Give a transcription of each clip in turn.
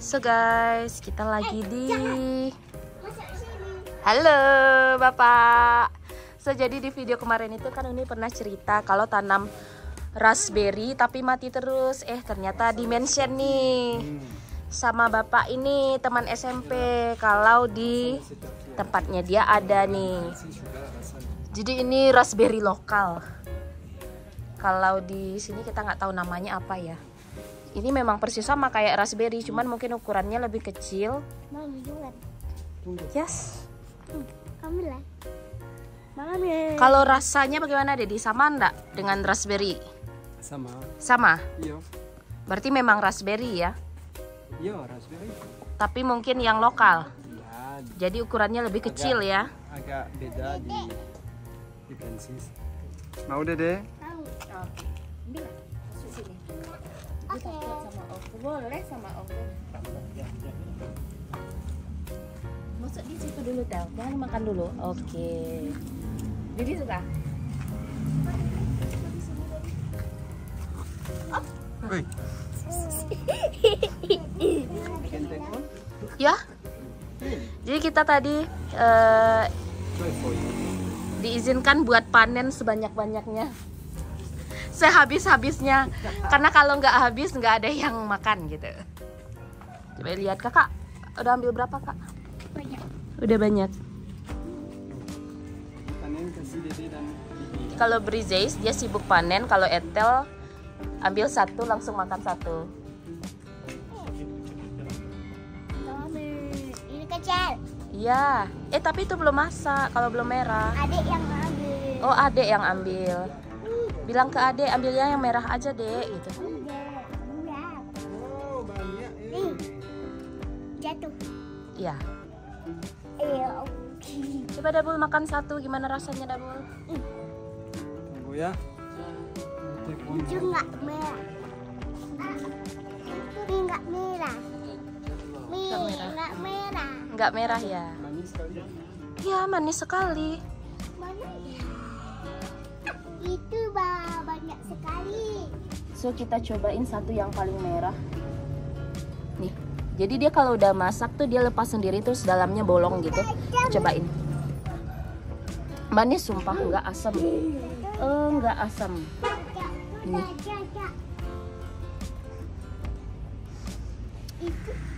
So guys, kita lagi di halo Bapak. So jadi di video kemarin itu kan Uni pernah cerita kalau tanam raspberry tapi mati terus. Ternyata di mention nih sama Bapak ini teman SMP kalau di tempatnya dia ada nih. Jadi ini raspberry lokal. Kalau di sini kita nggak tahu namanya apa ya. Ini memang persis sama kayak raspberry, cuman mungkin ukurannya lebih kecil. Yes. Ambil lah. Kalau rasanya bagaimana Dedi? Sama enggak dengan raspberry? Sama. Sama? Iya. Berarti memang raspberry ya? Iya, raspberry. Tapi mungkin yang lokal. Ya, Jadi ukurannya lebih kecil ya? agak beda di differences. Mau Dede? Mau. Ambil lah, masuk sini. Oke. Sama Om. Boleh sama Om. Masuk di situ dulu Tel. Jangan makan dulu. Oke. Jadi suka? Woi. Ya. Jadi kita tadi diizinkan buat panen sebanyak-banyaknya, sehabis-habisnya, karena kalau nggak habis nggak ada yang makan gitu. Coba lihat kakak, udah ambil berapa kak? Banyak. Udah banyak. Panen kasih Dede dan Bibi. Kalau Brizeis dia sibuk panen, kalau Etel ambil satu langsung makan satu. Ini kecil. Iya. Tapi itu belum masak kalau belum merah. Adik yang ambil. Oh adek yang ambil. Bilang ke adek ambilnya yang merah aja dek gitu. Enggak. Oh, banyak Nih. Jatuh. Iya. Iya. Coba Dabul makan satu, gimana rasanya Dabul? Tunggu ya. Itu enggak merah. Ini enggak merah. Nih, enggak merah. Nggak merah ya? Manis sekali. Iya manis sekali. Mana ya? Itu banyak sekali. So kita cobain satu yang paling merah. Nih, jadi dia kalau udah masak tuh dia lepas sendiri terus dalamnya bolong gitu. Cobain. Manis sumpah, nggak asam. Nggak asam. Ini.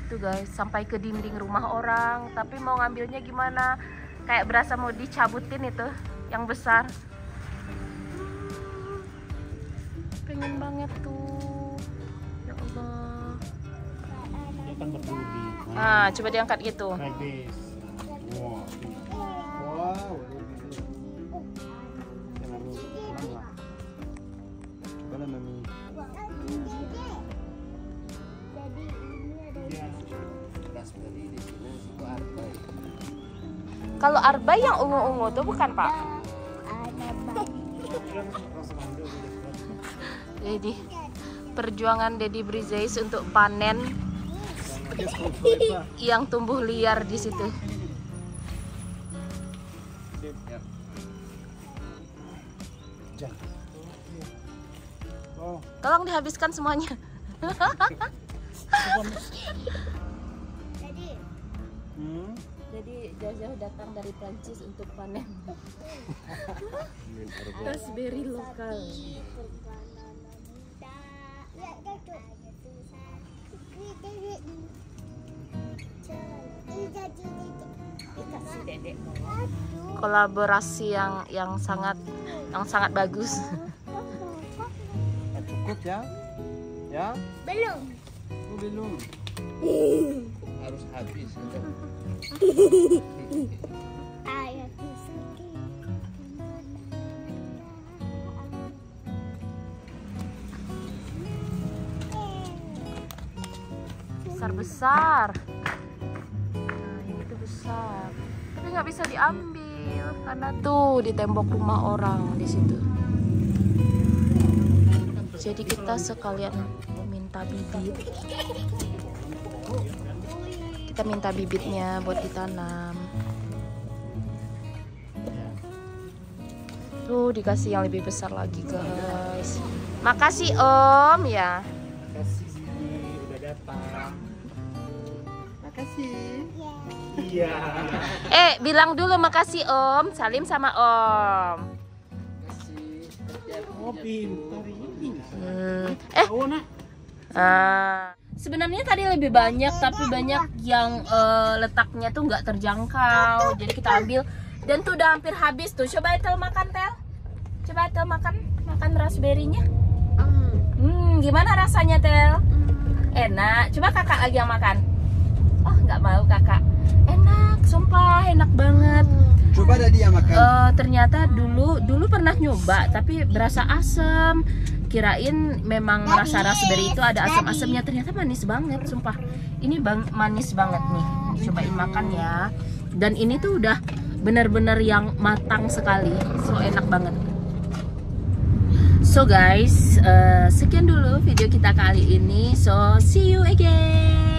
Tuh guys, sampai ke dinding rumah orang. Tapi mau ngambilnya gimana? Kayak berasa mau dicabutin itu, yang besar. Pengen banget tuh. Ya Allah. Dia kan berduri. Nah, coba diangkat gitu. Like this. Wow. Wow. Jangan lupa. Coba lah Mami. Jadi ini ada Raspberry di sini suka arbay. Kalau arbay yang ungu-ungu tuh bukan Pak? ada banyak. Jadi perjuangan Dedi Brizeis untuk panen yang tumbuh liar di situ. Oh, Tolong dihabiskan semuanya. Jadi Jadi jauh-jauh datang dari Prancis untuk panen raspberry lokal. Dikasih dedek. Kolaborasi yang sangat bagus. cukup ya? Ya? belum. Oh, belum. Harus habis. Ayah sakit. Besar-besar. Nah, ini tuh besar. Tapi nggak bisa diambil karena tuh di tembok rumah orang di situ. Jadi kita sekalian minta bibit. Kita minta bibitnya buat ditanam. Tuh dikasih yang lebih besar lagi guys. Makasih Om ya. Makasih udah datang. Makasih. Iya. Bilang dulu makasih Om. Salim sama Om. Makasih. Oh, pintar ini. Oh, nak. Sebenarnya tadi lebih banyak, tapi banyak yang letaknya tuh nggak terjangkau. Jadi kita ambil dan tuh udah hampir habis tuh. Coba Ethel makan Tel. Coba Ethel makan raspberry-nya. Gimana rasanya Tel? Enak. Coba kakak lagi yang makan. Oh nggak mau kakak. Enak, sumpah enak banget. Coba ada dia makan. Ternyata dulu pernah nyoba, tapi berasa asam. Kirain memang rasa raspberry itu ada asam-asamnya, ternyata manis banget, sumpah. Ini manis banget nih. Cobain makan ya. Dan ini tuh udah bener-bener yang matang sekali, so enak banget. So guys, sekian dulu video kita kali ini. So see you again.